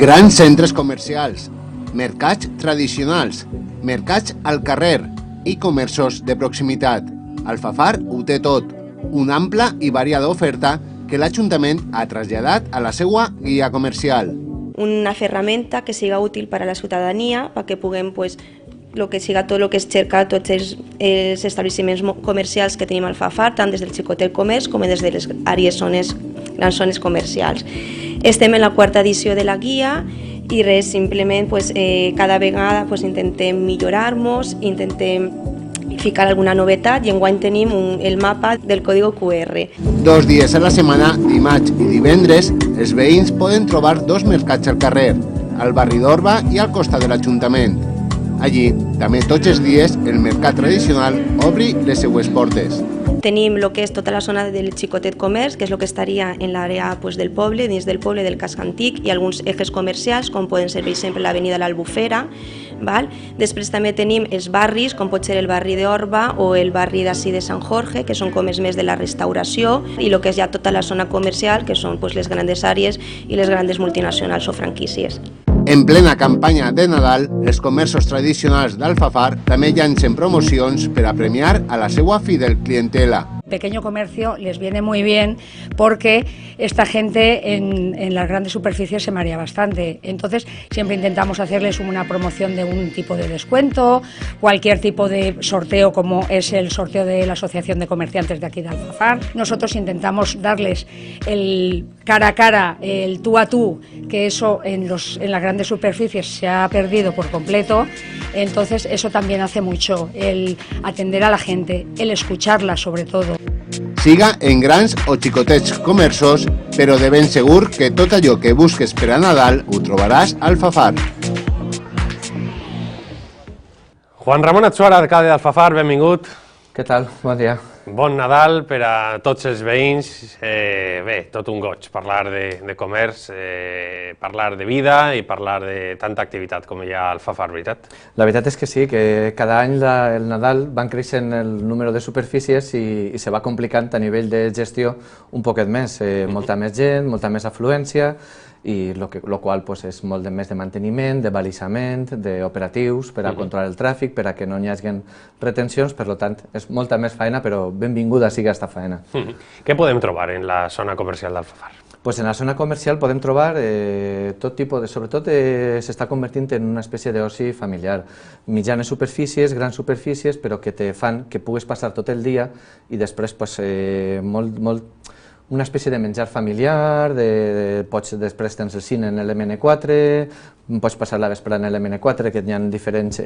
Grans centres comercials, mercats tradicionals, mercats al carrer i comerços de proximitat. Alfafar ho té tot, una ampla i variada oferta que l'Ajuntament ha traslladat a la seva guia comercial. Una ferramenta que siga útil per a la ciutadania perquè puguem lo que siga tot el que és cercar tots els establiments comercials que tenim al Alfafar, tant des del xicotet comerç com des de les àrees grans zones comercials. Estem en la quarta edició de la guia i res, simplement cada vegada intentem millorar-nos, intentem ficar alguna novetat i enguany tenim el mapa del código QR. 2 dies a la setmana, dimarts i divendres, els veïns poden trobar 2 mercats al carrer, al barri d'Orba i al costat de l'Ajuntament. Allí, també tots els dies, el mercat tradicional obri les seues portes. Tenim el que és tota la zona del xicotet comerç, que és el que estaria en l'àrea del poble, dins del poble del casc antic, i alguns eixos comercials, com poden ser, per exemple, l'avenida l'Albufera. Després també tenim els barris, com pot ser el barri d'Orba o el barri d'ací de Sant Jorge, que són com els més de la restauració, i el que és ja tota la zona comercial, que són les grandes àrees i les grandes multinacionals o franquícies. En plena campanya de Nadal, els comerços tradicionals d'Alfafar també llancen promocions per a premiar a la seva fidel clientela. Pequeño comercio les viene muy bien porque esta gente en las grandes superficies se marea bastante. Entonces siempre intentamos hacerles una promoción de un tipo de descuento, cualquier tipo de sorteo como es el sorteo de la Asociación de Comerciantes de aquí de Alfafar. Nosotros intentamos darles el cara a cara, el tú a tú, que eso en las grandes superficies se ha perdido por completo. Entonces eso también hace mucho, el atender a la gente, el escucharla sobre todo. Siga en grans o xicotets comerços, però de ben segur que tot allò que busques per a Nadal ho trobaràs al Alfafar. Juan Ramon Atsuara, alcalde d'Alfafar, benvingut. Què tal? Bon dia. Bon Nadal per a tots els veïns. Bé, tot un goig parlar de comerç, parlar de vida i parlar de tanta activitat com hi ha al Alfafar, veritat? La veritat és que sí, que cada any el Nadal van creixent el número de superfícies i se va complicant a nivell de gestió un poquet més. Molta més gent, molta més afluència, i el qual és molt més de manteniment, de balisament, d'operatius per a controlar el tràfic, per a que no hi hagi retencions, per tant és molta més feina, però benvinguda sigui aquesta feina. Què podem trobar en la zona comercial d'Alfafar? En la zona comercial podem trobar tot tipus de... Sobretot s'està convertint en una espècie d'oci familiar. Mitjanes superfícies, grans superfícies, però que te fan que puguis passar tot el dia i després una espècie de menjar familiar, després tens el cine en l'MN4, pots passar la vesprada en l'MN4, que hi ha diferents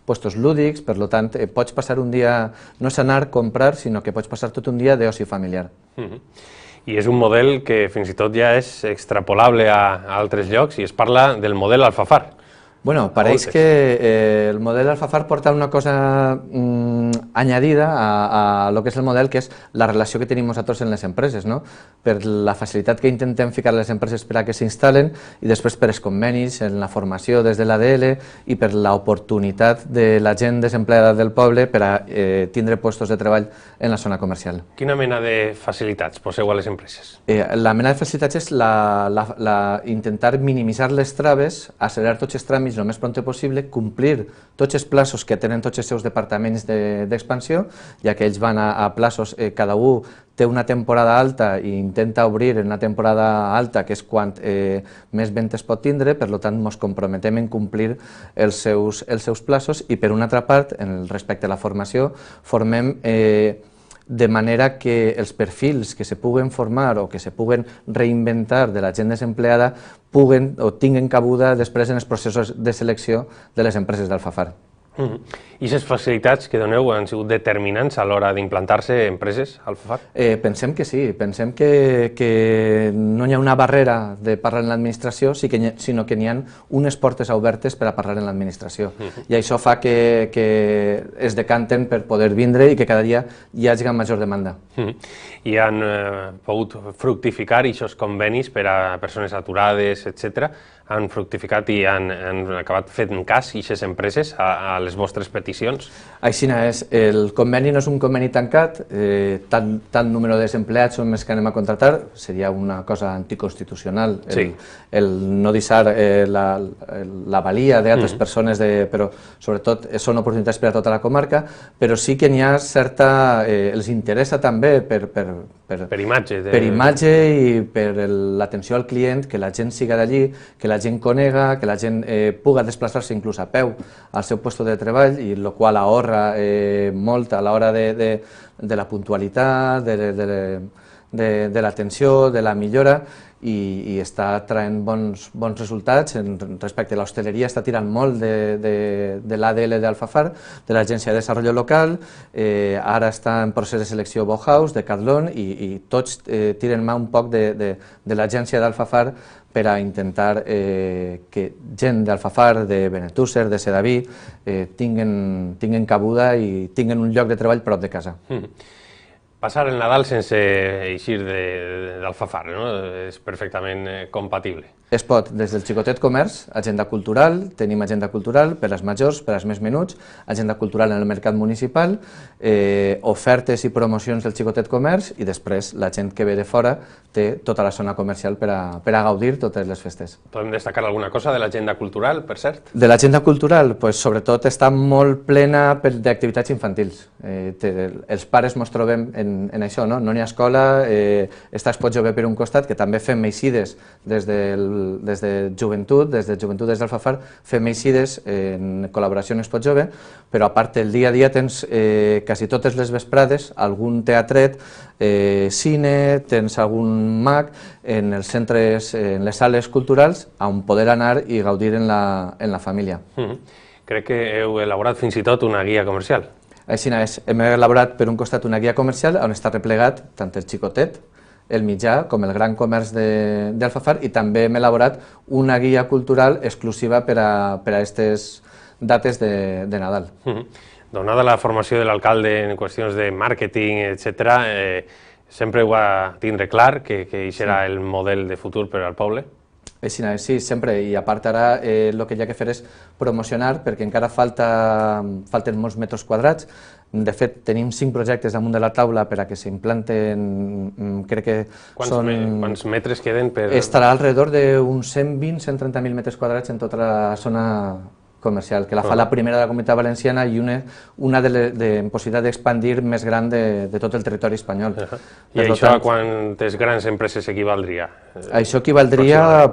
puestos lúdics, per tant, pots passar un dia, no és anar a comprar, sinó que pots passar tot un dia d'oci familiar. I és un model que fins i tot ja és extrapolable a altres llocs i es parla del model Alfafar. Bueno, pareix que el model Alfafar porta una cosa añadida a lo que és el model, que és la relació que tenim nosaltres en les empreses, no? Per la facilitat que intentem ficar a les empreses per a que s'instal·len i després per els convenis, en la formació des de l'ADL i per l'oportunitat de la gent desempleada del poble per a tindre llocs de treball en la zona comercial. Quina mena de facilitats poseu a les empreses? La mena de facilitats és intentar minimitzar les traves, accelerar tots els tràmits el més pront possible, complir tots els plaços que tenen tots els seus departaments d'expansió, ja que ells van a plaços, cada un té una temporada alta i intenta obrir en una temporada alta, que és quan més ventes pot tindre, per tant ens comprometem en complir els seus plaços i per una altra part, respecte a la formació, formem de manera que els perfils que se puguen formar o que se puguen reinventar de la gent desempleada puguen o tinguin cabuda després en els processos de selecció de les empreses d'Alfafar. I aquestes facilitats que doneu han sigut determinants a l'hora d'implantar-se empreses al Alfafar? Pensem que sí, pensem que no hi ha una barrera de parlar en l'administració, sinó que n'hi ha unes portes obertes per a parlar en l'administració. I això fa que es decanten per poder vindre i que cada dia hi hagi major demanda. I han pogut fructificar aquests convenis per a persones aturades, etc. Han fructificat i han acabat fent cas a aquestes empreses a les vostres peticions? Així és, el conveni no és un conveni tancat, tant número de desempleats som els que anem a contractar, seria una cosa anticonstitucional el no deixar la valia d'altres persones, però sobretot són oportunitats per a tota la comarca, però sí que n'hi ha certa... els interessa també per imatge i per l'atenció al client, que la gent siga d'allí, que la gent conega, que la gent puga desplaçar-se inclús a peu al seu lloc de treball, i el qual ahorra molt a l'hora de la puntualitat, de l'atenció, de la millora, i està traient bons resultats. Respecte a l'hostaleria està tirant molt de l'ADL d'Alfafar, de l'Agència de Desenvolupament Local, ara està en procés de selecció Bauhaus, de Decathlon, i tots tiren mà un poc de l'Agència d'Alfafar per a intentar que gent d'Alfafar, de Benetússer, de Sedaví, tinguin cabuda i tinguin un lloc de treball prop de casa. Passar el Nadal sense eixir d'Alfafar, no? És perfectament compatible. Es pot, des del xicotet comerç, agenda cultural, tenim agenda cultural per als majors, per als més menuts, agenda cultural en el mercat municipal, ofertes i promocions del xicotet comerç, i després la gent que ve de fora té tota la zona comercial per a gaudir totes les festes. Podem destacar alguna cosa de l'agenda cultural, per cert? De l'agenda cultural, sobretot està molt plena d'activitats infantils. Els pares ens trobem en això, no n'hi ha escola, està Espot Jove per un costat, que també fem eixides des de joventut, des d'Alfafar, fem eixides en col·laboració amb Espot Jove, però a part el dia a dia tens quasi totes les vesprades algun teatret, cine, tens algun mag en els centres, en les sales culturals, on poder anar i gaudir en la família. Crec que heu elaborat fins i tot una guia comercial. Així és, hem elaborat per un costat una guia comercial on està replegat tant el xicotet, el mitjà, com el gran comerç d'Alfafar, i també hem elaborat una guia cultural exclusiva per a aquestes dates de Nadal. Donada la formació de l'alcalde en qüestions de màrqueting, etc., sempre ho va tindre clar que això serà el model de futur per al poble? Sí, sempre, i a part ara el que hi ha que fer és promocionar, perquè encara falten molts metres quadrats. De fet, tenim 5 projectes damunt de la taula per a que s'implanten, crec que són... Quants metres queden per...? Estarà alrededor d'uns 120-130.000 metres quadrats en tota la zona comercial, que la fa la primera de la Comunitat Valenciana i una de possibilitat d'expandir més gran de tot el territori espanyol. I això a quantes grans empreses equivaldria? Això equivaldria,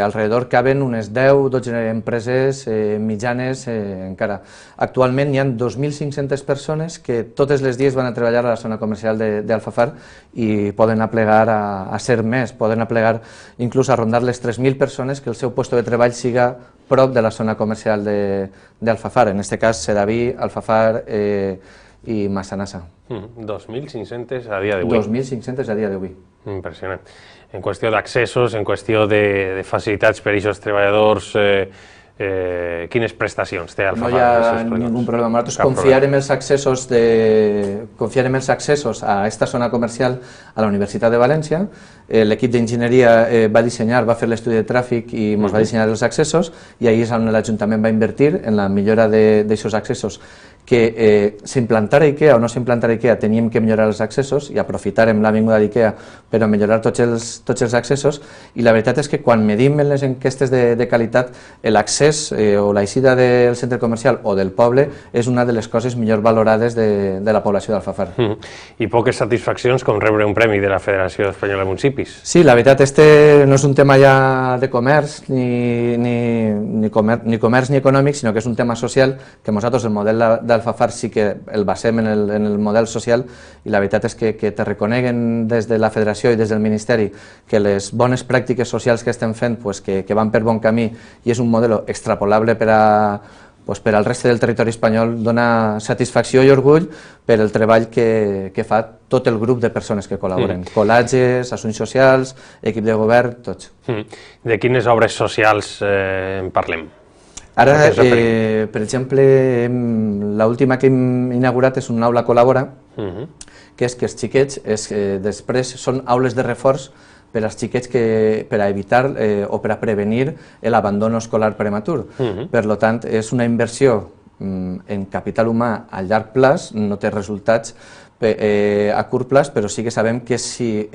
alrededor caben unes 10-12 empreses mitjanes encara. Actualment hi ha 2.500 persones que totes les dies van a treballar a la zona comercial d'Alfafar i poden aplegar a ser més, poden aplegar inclús a rondar les 3.000 persones que el seu lloc de treball siga prop de la zona comercial d'Alfafar, en aquest cas Sedaví, Alfafar i Massanassa. 2.500 a dia d'avui. 2.500 a dia d'avui. Impressionant. En qüestió d'accessos, en qüestió de facilitats per a aquests treballadors, quines prestacions té Alfafar? No hi ha ningú problema. Nosaltres confiarem els accessos a aquesta zona comercial a la Universitat de València. L'equip d'enginyeria va fer l'estudi de tràfic i ens va dissenyar els accessos, i ahir és on l'Ajuntament va invertir en la millora d'aquests accessos. Que s'implantarà IKEA o no s'implantarà IKEA, teníem que millorar els accessos i aprofitarem l'avinguda d'IKEA per a millorar tots els accessos, i la veritat és que quan medim en les enquestes de qualitat l'accés o l'eixida del centre comercial o del poble és una de les coses millor valorades de la població d'Alfafar. I poques satisfaccions com rebre un premi de la Federació Espanyola de Municipis. Sí, la veritat no és un tema ja de comerç ni comerç ni econòmic, sinó que és un tema social que nosaltres el model d'Alfafar sí que el basem en el model social, i la veritat és que te reconeguen des de la Federació i des del Ministeri que les bones pràctiques socials que estem fent que van per bon camí i és un model extrapolable per al reste del territori espanyol, dona satisfacció i orgull per el treball que fa tot el grup de persones que col·laboren. Col·lages, assumptes socials, equip de govern, tots. De quines obres socials en parlem? Ara, per exemple, l'última que hem inaugurat és una aula col·labora, que és que els xiquets després són aules de reforç per als xiquets per a evitar o per a prevenir l'abandonament escolar prematur. Per tant, és una inversió en capital humà a llarg plaç, no té resultats a curt plaç, però sí que sabem que si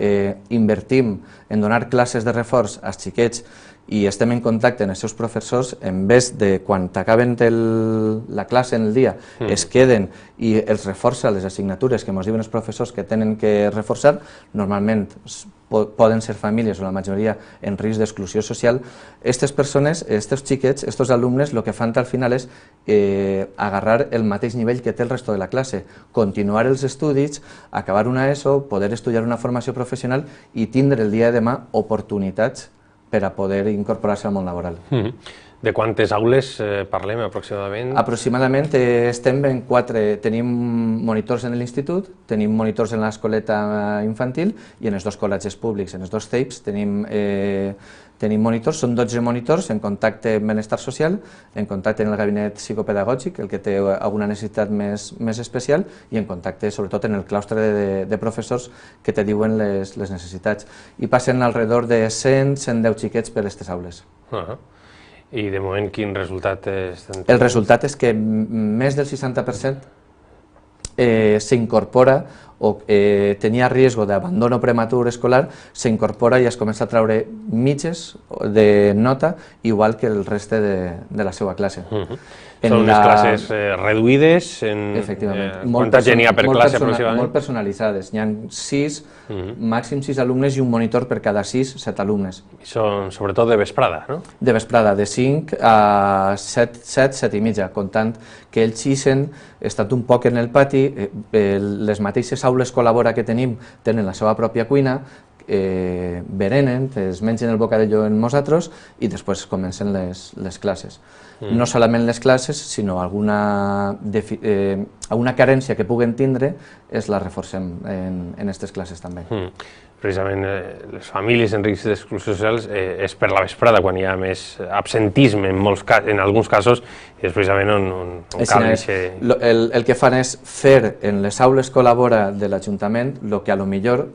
invertim en donar classes de reforç als xiquets i estem en contacte amb els seus professors, en vez de quan t'acaben la classe en el dia es queden i els reforça les assignatures que ens diuen els professors que tenen que reforçar, normalment poden ser famílies o la majoria en risc d'exclusió social, aquestes persones, aquests xiquets, aquests alumnes, el que fan al final és agarrar el mateix nivell que té el resto de la classe, continuar els estudis, acabar una ESO, poder estudiar una formació professional i tindre el dia de demà oportunitats per a poder incorporar-se al món laboral. De quantes aules parlem aproximadament? Aproximadament estem en 4, tenim monitors en l'institut, tenim monitors en l'escoleta infantil i en els 2 col·legis públics, en els 2 CEIPs tenim monitors, són 12 monitors en contacte amb benestar social, en contacte amb el gabinet psicopedagògic, el que té alguna necessitat més especial, i en contacte sobretot en el claustre de professors que te diuen les necessitats. I passen alrededor de 100-110 xiquets per aquestes aules. I de moment quin resultat estem tenint? El resultat és que més del 60% s'incorpora o tenia risc d'abandono prematur escolar, s'incorpora i es comença a treure mitges de nota, igual que el reste de la seva classe. Són unes classes reduïdes? Efectivament. Quanta gent hi ha per classe aproximadament? Molt personalitzades. Hi ha 6, màxim 6 alumnes i un monitor per cada 6-7 alumnes. I són sobretot de vesprada, no? De vesprada, de 5 a 7 i mitja, comptant que ells xisen, estan un poc en el pati, les mateixes aules col·labora que tenim tenen la seva pròpia cuina, berenen, es mengen el bocadillo en nosaltres i després comencen les classes. No solament les classes, sinó alguna carència que puguen tindre la reforcem en aquestes classes també. Precisament les famílies en risc d'exclusió social és per la vesprada quan hi ha més absentisme en alguns casos i és precisament on cal néixer. El que fan és fer en les aules col·labora de l'Ajuntament el que a lo millor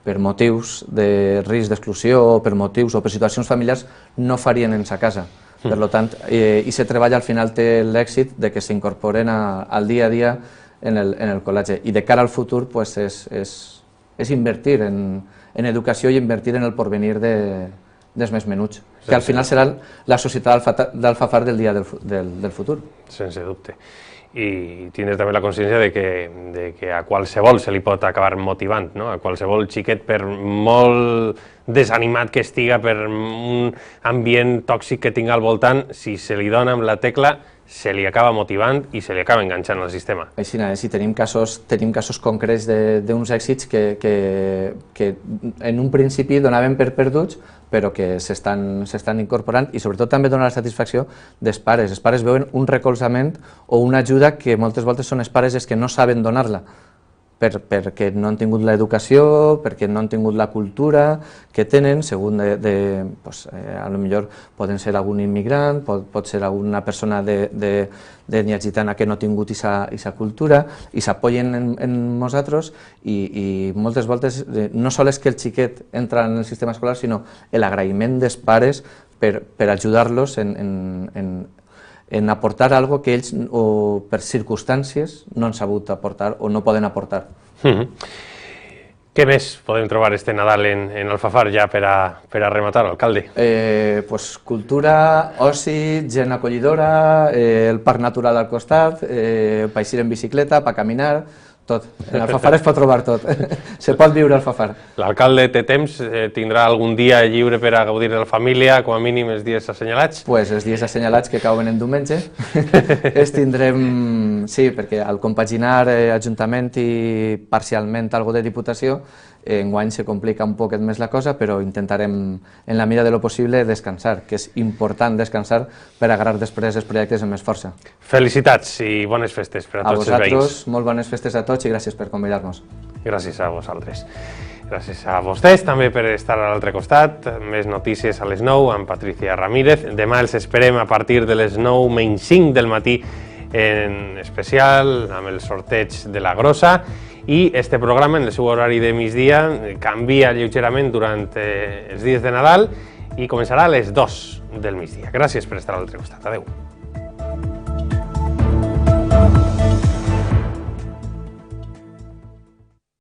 per motius de risc d'exclusió o per motius o per situacions familiars no farien en sa casa. Per tant, i se treballa al final té l'èxit de que s'incorporen al dia a dia en el col·legi. I de cara al futur és invertir en educació i invertir en el porvenir dels més menuts, que al final serà la societat d'Alfafar del dia del futur. Sense dubte. I tindre també la consciència de que a qualsevol se li pot acabar motivant, no? A qualsevol xiquet, per molt desanimat que estiga, per un ambient tòxic que tinga al voltant, si se li dona amb la tecla, se li acaba motivant i se li acaba enganxant al sistema. Així és, i tenim casos concrets d'uns èxits que en un principi donaven per perduts, però que s'estan incorporant i sobretot també dona la satisfacció dels pares. Els pares veuen un recolzament o una ajuda que moltes voltes són els pares els que no saben donar-la, perquè no han tingut l'educació, perquè no han tingut la cultura que tenen, segons a lo millor poden ser algun immigrant, pot ser alguna persona d'ètnia gitana que no ha tingut aquesta cultura i s'apoyen en nosaltres i moltes voltes no sols és que el xiquet entra en el sistema escolar, sinó l'agraïment dels pares per ajudar-los en aportar algo que ells, o per circumstàncies, no han sabut aportar o no poden aportar. Què més podem trobar este Nadal en Alfafar ja per a rematar, alcalde? Cultura, oci, gent acollidora, el parc natural al costat, per eixir en bicicleta, per caminar, tot. En Alfafar es pot trobar tot. Se pot viure a Alfafar. L'alcalde té temps? Tindrà algun dia lliure per a gaudir de la família, com a mínim els dies assenyalats? Pues els dies assenyalats que cauen en diumenge els tindrem, sí, perquè al compaginar Ajuntament i parcialment algo de Diputació, enguany se complica un poquet més la cosa, però intentarem, en la mida de lo possible, descansar, que és important descansar per agarrar després els projectes amb més força. Felicitats i bones festes per a tots els veïns. A vosaltres, molt bones festes a tots i gràcies per convidar-nos. Gràcies a vosaltres. Gràcies a vostès també per estar a l'altre costat. Més notícies a les 9 amb Patricia Ramírez. Demà els esperem a partir de les 9:05 del matí en especial amb el sorteig de la grossa. I este programa, en el seu horari de migdia, canvia lleugerament durant els dies de Nadal i començarà a les 2 del migdia. Gràcies per estar a l'altre costat. Adéu.